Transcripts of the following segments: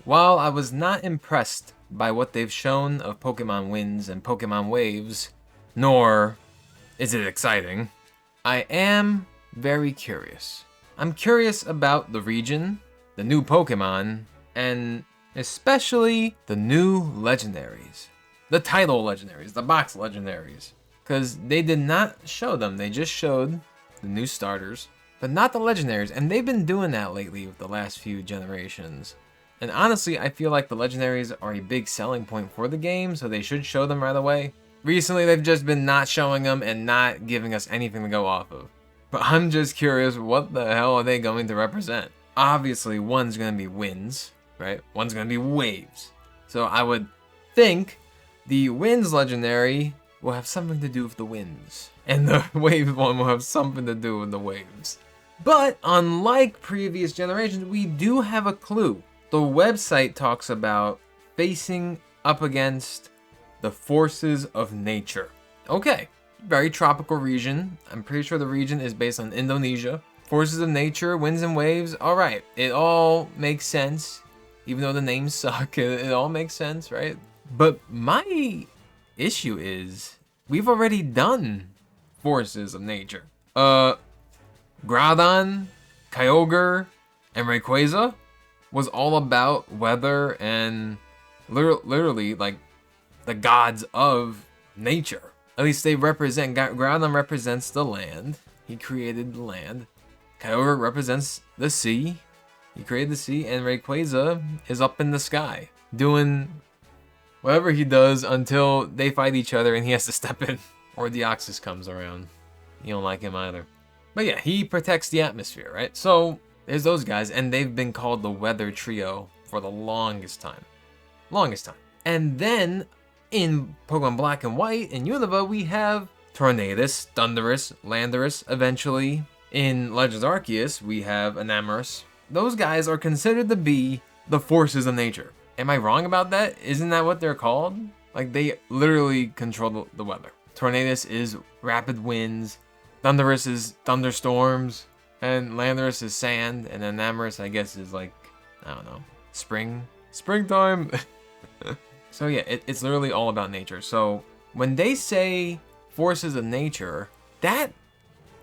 While I was not impressed by what they've shown of Pokemon Winds and Pokemon Waves, nor is it exciting, I am very curious. I'm curious about the region, the new Pokemon, and especially the new legendaries. The title legendaries, the box legendaries. Because they did not show them, they just showed the new starters, but not the legendaries. And they've been doing that lately with the last few generations. And honestly, I feel like the legendaries are a big selling point for the game, so they should show them right away. Recently, they've just been not showing them and not giving us anything to go off of. But I'm just curious, what the hell are they going to represent? Obviously, one's going to be winds, right? One's going to be waves. So I would think the winds legendary will have something to do with the winds. And the wave one will have something to do with the waves. But unlike previous generations, we do have a clue. The website talks about facing up against the forces of nature. Okay, very tropical region. I'm pretty sure the region is based on Indonesia. Forces of nature, winds and waves. All right, it all makes sense. Even though the names suck, it all makes sense, right? But my issue is we've already done forces of nature. Groudon, Kyogre, and Rayquaza was all about weather and literally like the gods of nature. At least they represent, Groudon represents the land. He created the land. Kyogre represents the sea. He created the sea, and Rayquaza is up in the sky doing whatever he does until they fight each other and he has to step in. Or Deoxys comes around. You don't like him either. But yeah, he protects the atmosphere, right? So there's those guys, and they've been called the Weather Trio for the longest time. Longest time. And then in Pokemon Black and White and Unova, we have Tornadus, Thundurus, Landorus, eventually. In Legends Arceus, we have Enamorus. Those guys are considered to be the forces of nature. Am I wrong about that? Isn't that what they're called? Like, they literally control the weather. Tornadus is rapid winds, Thundurus is thunderstorms, and Landorus is sand, and Enamorus, I guess, is like, I don't know, springtime. So yeah, it's literally all about nature. So when they say forces of nature, that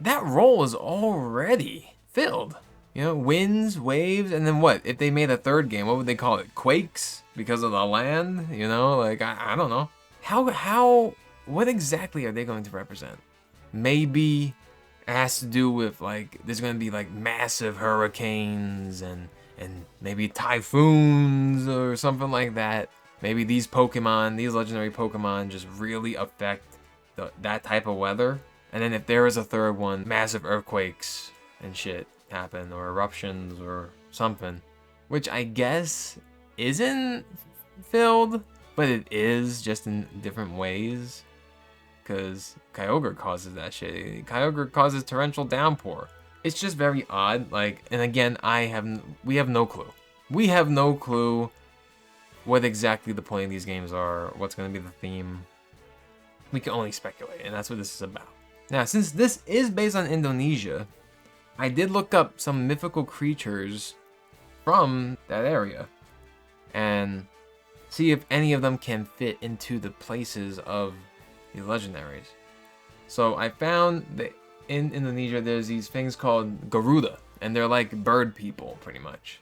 role is already filled. You know, winds, waves, and then what? If they made a third game, what would they call it? Quakes? Because of the land? You know, like, I don't know. What exactly are they going to represent? Maybe it has to do with, like, there's going to be, like, massive hurricanes and maybe typhoons or something like that. Maybe these Pokemon, these legendary Pokemon just really affect that type of weather. And then if there is a third one, massive earthquakes and shit happen, or eruptions or something. Which I guess isn't filled, but it is, just in different ways. Because Kyogre causes that shit. Kyogre causes torrential downpour. It's just very odd, like, and again, we have no clue. We have no clue what exactly the point of these games are, what's going to be the theme. We can only speculate, and that's what this is about. Now, since this is based on Indonesia, I did look up some mythical creatures from that area and see if any of them can fit into the places of the legendaries. So I found that in Indonesia there's these things called Garuda, and they're like bird people pretty much.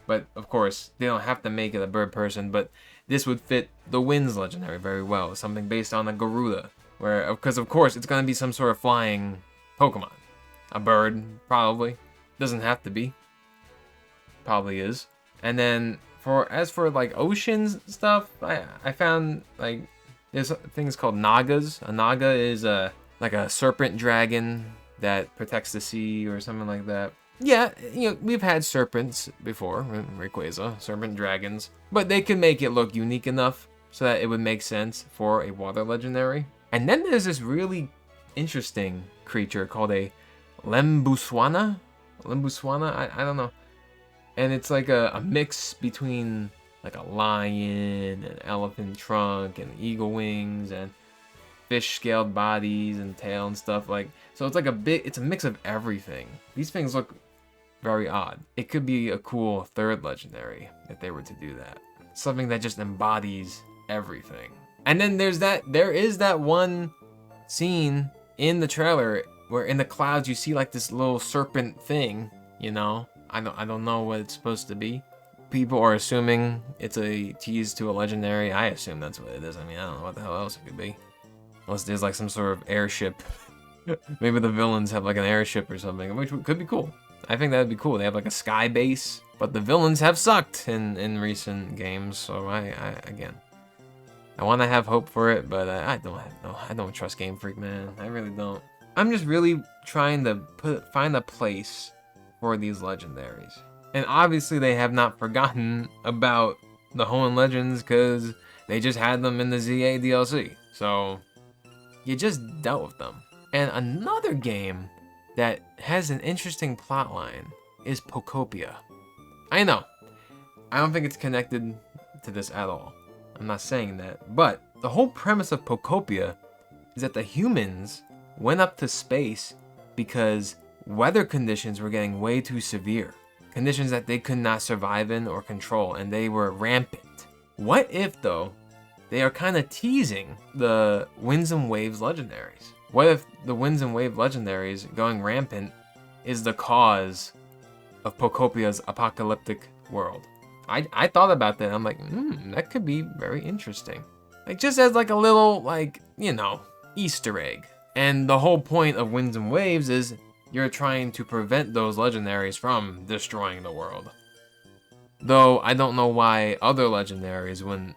But of course, they don't have to make it a bird person, but this would fit the Winds legendary very well. Something based on a Garuda, because of course it's going to be some sort of flying Pokemon. A bird, probably. Doesn't have to be. Probably is. And then as for like oceans stuff, I found like there's things called Nagas. A Naga is like a serpent dragon that protects the sea or something like that. Yeah, you know, we've had serpents before, Rayquaza, serpent dragons, but they can make it look unique enough so that it would make sense for a water legendary. And then there's this really interesting creature called a Lembuswana? I don't know. And it's like a mix between like a lion, an elephant trunk, and eagle wings, and fish scaled bodies and tail and stuff. Like, so it's like it's a mix of everything. These things look very odd. It could be a cool third legendary if they were to do that. Something that just embodies everything. And then there is that one scene in the trailer where in the clouds you see like this little serpent thing, you know? I don't know what it's supposed to be. People are assuming it's a tease to a legendary. I assume that's what it is. I mean, I don't know what the hell else it could be. Unless there's like some sort of airship. Maybe the villains have like an airship or something, which could be cool. I think that would be cool. They have like a sky base, but the villains have sucked in recent games. So again, I want to have hope for it, but I don't trust Game Freak, man. I really don't. I'm just really trying to find a place for these legendaries. And obviously they have not forgotten about the Hoenn Legends because they just had them in the ZA DLC. So you just dealt with them. And another game that has an interesting plotline is Pokopia. I know, I don't think it's connected to this at all. I'm not saying that, but the whole premise of Pokopia is that the humans went up to space because weather conditions were getting way too severe. Conditions that they could not survive in or control, and they were rampant. What if, though, they are kind of teasing the Winds and Waves legendaries? What if the Winds and Wave legendaries going rampant is the cause of Pokopia's apocalyptic world? I thought about that. I'm like, that could be very interesting. Like, just as like a little, like, you know, Easter egg. And the whole point of Winds and Waves is you're trying to prevent those legendaries from destroying the world. Though I don't know why other legendaries wouldn't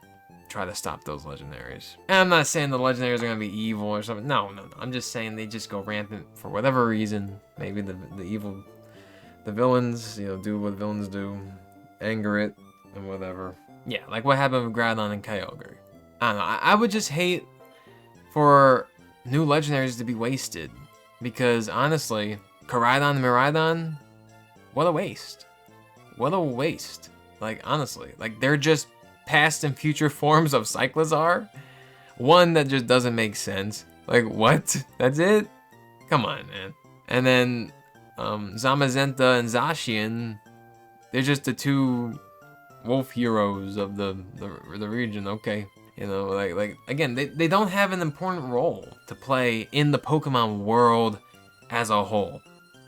try to stop those legendaries. And I'm not saying the legendaries are gonna be evil or something. No. I'm just saying they just go rampant for whatever reason. Maybe the villains, you know, do what villains do, anger it and whatever. Yeah, like what happened with Groudon and Kyogre. I don't know. I would just hate for new legendaries to be wasted, because honestly, Koraidon and Miraidon, what a waste. What a waste. Like, honestly, like they're just past and future forms of Cyclizar. One that just doesn't make sense. Like, what? That's it? Come on, man. And then Zamazenta and Zacian, they're just the two wolf heroes of the region. Okay, you know, like again, they don't have an important role to play in the Pokemon world as a whole.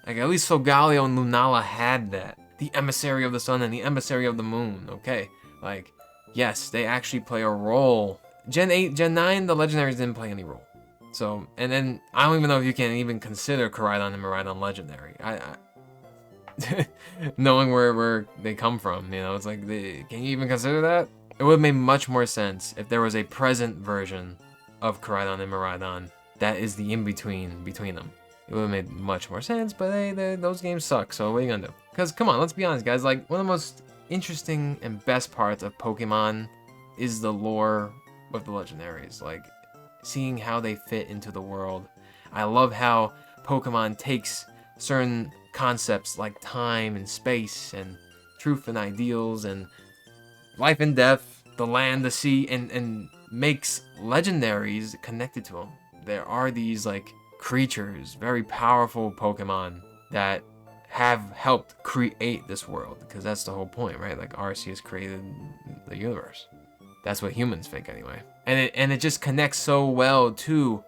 Like, at least Solgaleo and Lunala had that. The Emissary of the Sun and the Emissary of the Moon. Okay, like, yes, they actually play a role. Gen 8, Gen 9, the legendaries didn't play any role. So, and then I don't even know if you can even consider Koraidon and Miraidon legendary. Knowing where they come from, you know, it's like, can you even consider that? It would have made much more sense if there was a present version of Koraidon and Miraidon that is the in-between between them. It would have made much more sense, but hey, those games suck, so what are you gonna do? Because, come on, let's be honest, guys, like, one of the most interesting and best parts of Pokemon is the lore with the legendaries, like, seeing how they fit into the world. I love how Pokemon takes certain concepts like time and space and truth and ideals and life and death, the land, the sea, and makes legendaries connected to them. There are these like creatures, very powerful Pokemon that have helped create this world, because that's the whole point, right? Like, Arceus created the universe. That's what humans think anyway. And it just connects so well to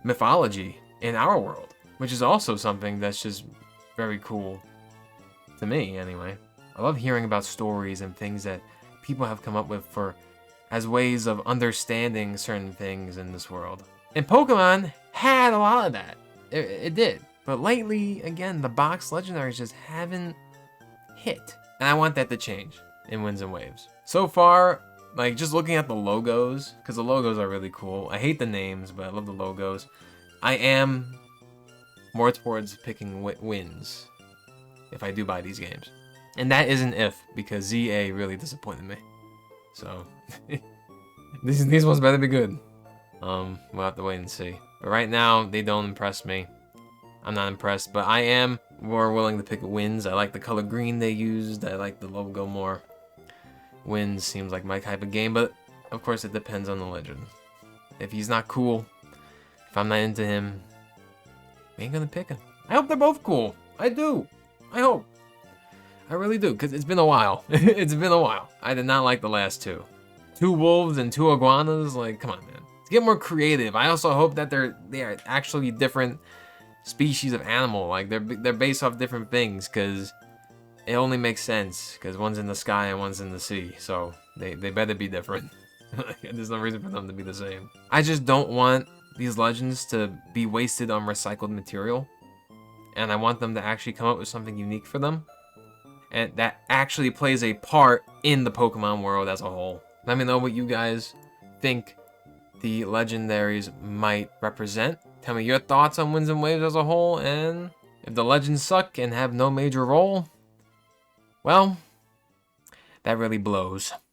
mythology in our world, which is also something that's just very cool to me anyway. I love hearing about stories and things that people have come up with as ways of understanding certain things in this world. And Pokemon had a lot of that. It did. But lately, again, the box legendaries just haven't hit. And I want that to change in Winds and Waves. So far, like, just looking at the logos, because the logos are really cool. I hate the names, but I love the logos. I am more towards picking wins if I do buy these games. And that is an if, because ZA really disappointed me. So, these ones better be good. We'll have to wait and see. But right now, they don't impress me. I'm not impressed, but I am more willing to pick wins. I like the color green they used. I like the logo more. Wins seems like my type of game, but of course it depends on the legend. If he's not cool, if I'm not into him, I ain't gonna pick him. I hope they're both cool. I do. I hope. I really do, because it's been a while. It's been a while. I did not like the last two. 2 wolves and 2 iguanas, like, come on, man. Get more creative. I also hope that they are actually different species of animal. Like, they're based off different things, because it only makes sense, because one's in the sky and one's in the sea, so they better be different. There's no reason for them to be the same. I just don't want these legends to be wasted on recycled material, and I want them to actually come up with something unique for them, and that actually plays a part in the Pokemon world as a whole. Let me know what you guys think the legendaries might represent. Tell me your thoughts on Winds and Waves as a whole, and if the legends suck and have no major role, well, that really blows.